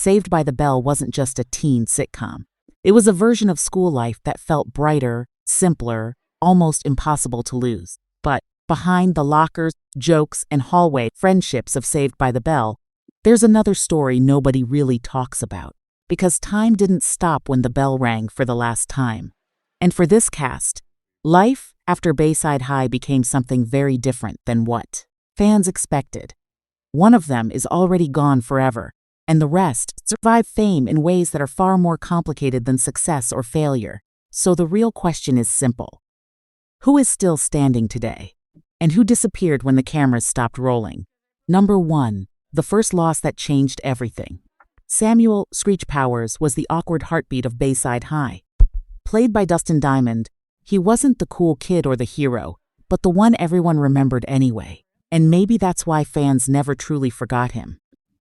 Saved by the Bell wasn't just a teen sitcom. It was a version of school life that felt brighter, simpler, almost impossible to lose. But behind the lockers, jokes, and hallway friendships of Saved by the Bell, there's another story nobody really talks about. Because time didn't stop when the bell rang for the last time. And for this cast, life after Bayside High became something very different than what fans expected. One of them is already gone forever, and the rest survive fame in ways that are far more complicated than success or failure. So the real question is simple. Who is still standing today? And who disappeared when the cameras stopped rolling? Number 1. The first loss that changed everything. Samuel "Screech" Powers was the awkward heartbeat of Bayside High. Played by Dustin Diamond, he wasn't the cool kid or the hero, but the one everyone remembered anyway. And maybe that's why fans never truly forgot him.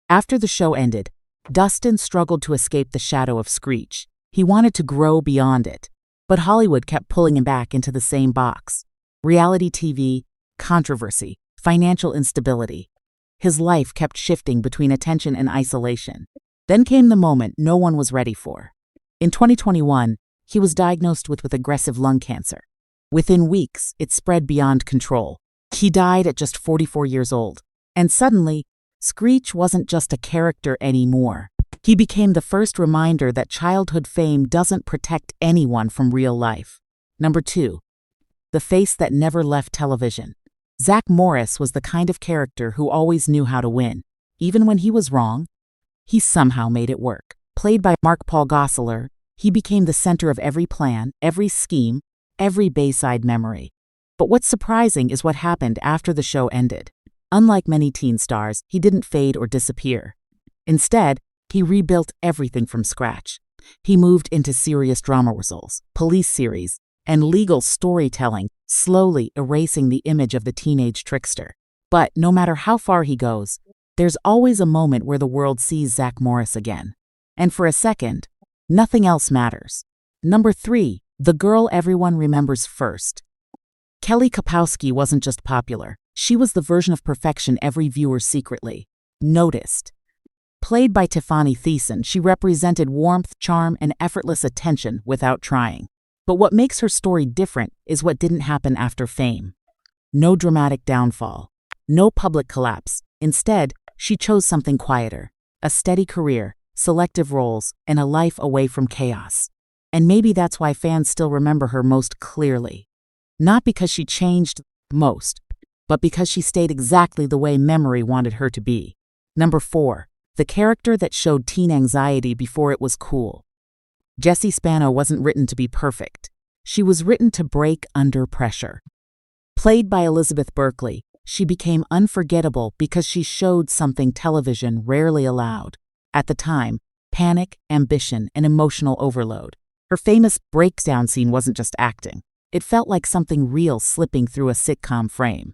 After the show ended, Dustin struggled to escape the shadow of Screech. He wanted to grow beyond it, but Hollywood kept pulling him back into the same box. Reality TV, controversy, financial instability. His life kept shifting between attention and isolation. Then came the moment no one was ready for. In 2021, he was diagnosed with aggressive lung cancer. Within weeks, it spread beyond control. He died at just 44 years old. And suddenly, Screech wasn't just a character anymore. He became the first reminder that childhood fame doesn't protect anyone from real life. Number 2. The face that never left television. Zach Morris was the kind of character who always knew how to win. Even when he was wrong, he somehow made it work. Played by Mark Paul Gosselaar, he became the center of every plan, every scheme, every Bayside memory. But what's surprising is what happened after the show ended. Unlike many teen stars, he didn't fade or disappear. Instead, he rebuilt everything from scratch. He moved into serious drama roles, police series, and legal storytelling, slowly erasing the image of the teenage trickster. But no matter how far he goes, there's always a moment where the world sees Zach Morris again. And for a second, nothing else matters. Number 3. The girl everyone remembers first. Kelly Kapowski wasn't just popular. She was the version of perfection every viewer secretly noticed. Played by Tiffani Thiessen, she represented warmth, charm, and effortless attention without trying. But what makes her story different is what didn't happen after fame. No dramatic downfall. No public collapse. Instead, she chose something quieter. A steady career, selective roles, and a life away from chaos. And maybe that's why fans still remember her most clearly. Not because she changed most, but because she stayed exactly the way memory wanted her to be. Number 4. The character that showed teen anxiety before it was cool. Jessie Spano wasn't written to be perfect. She was written to break under pressure. Played by Elizabeth Berkley, she became unforgettable because she showed something television rarely allowed. At the time, panic, ambition, and emotional overload. Her famous breakdown scene wasn't just acting. It felt like something real slipping through a sitcom frame.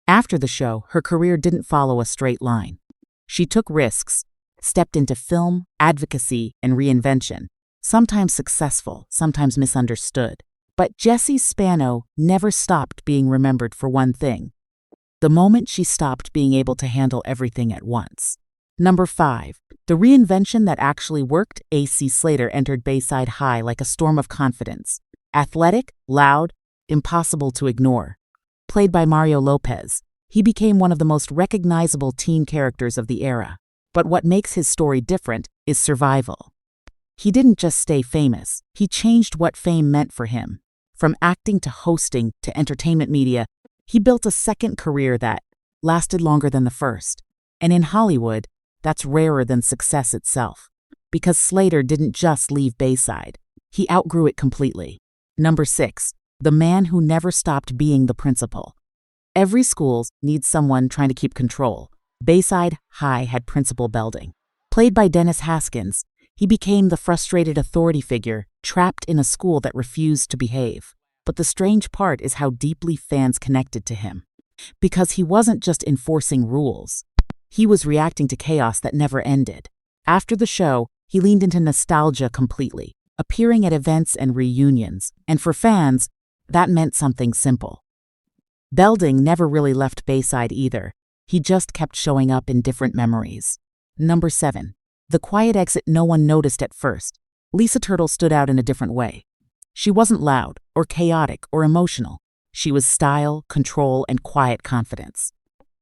After the show, her career didn't follow a straight line. She took risks, stepped into film, advocacy, and reinvention, sometimes successful, sometimes misunderstood. But Jessie Spano never stopped being remembered for one thing: the moment she stopped being able to handle everything at once. Number 5. The reinvention that actually worked. AC Slater entered Bayside High like a storm of confidence. Athletic, loud, impossible to ignore. Played by Mario Lopez, he became one of the most recognizable teen characters of the era. But what makes his story different is survival. He didn't just stay famous, he changed what fame meant for him. From acting to hosting to entertainment media, he built a second career that lasted longer than the first. And in Hollywood, that's rarer than success itself. Because Slater didn't just leave Bayside, he outgrew it completely. Number 6. The man who never stopped being the principal. Every school needs someone trying to keep control. Bayside High had Principal Belding. Played by Dennis Haskins, he became the frustrated authority figure trapped in a school that refused to behave. But the strange part is how deeply fans connected to him. Because he wasn't just enforcing rules. He was reacting to chaos that never ended. After the show, he leaned into nostalgia completely, appearing at events and reunions. And for fans, that meant something simple. Belding never really left Bayside either. He just kept showing up in different memories. Number 7. The quiet exit no one noticed at first. Lisa Turtle stood out in a different way. She wasn't loud or chaotic or emotional. She was style, control, and quiet confidence.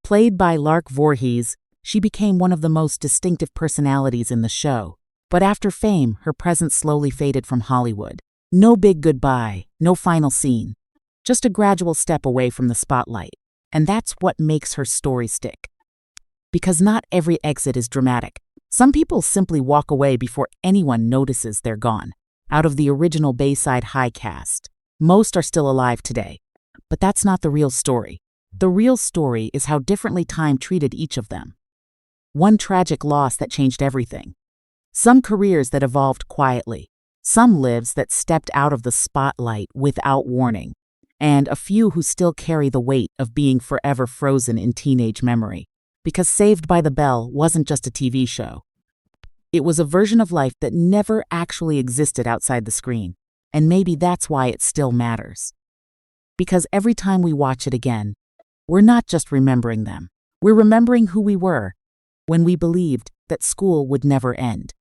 Played by Lark Voorheis, she became one of the most distinctive personalities in the show. But after fame, her presence slowly faded from Hollywood. No big goodbye, no final scene. Just a gradual step away from the spotlight. And that's what makes her story stick. Because not every exit is dramatic. Some people simply walk away before anyone notices they're gone. Out of the original Bayside High cast, most are still alive today. But that's not the real story. The real story is how differently time treated each of them. One tragic loss that changed everything. Some careers that evolved quietly. Some lives that stepped out of the spotlight without warning. And a few who still carry the weight of being forever frozen in teenage memory. Because Saved by the Bell wasn't just a TV show. It was a version of life that never actually existed outside the screen. And maybe that's why it still matters. Because every time we watch it again, we're not just remembering them. We're remembering who we were when we believed that school would never end.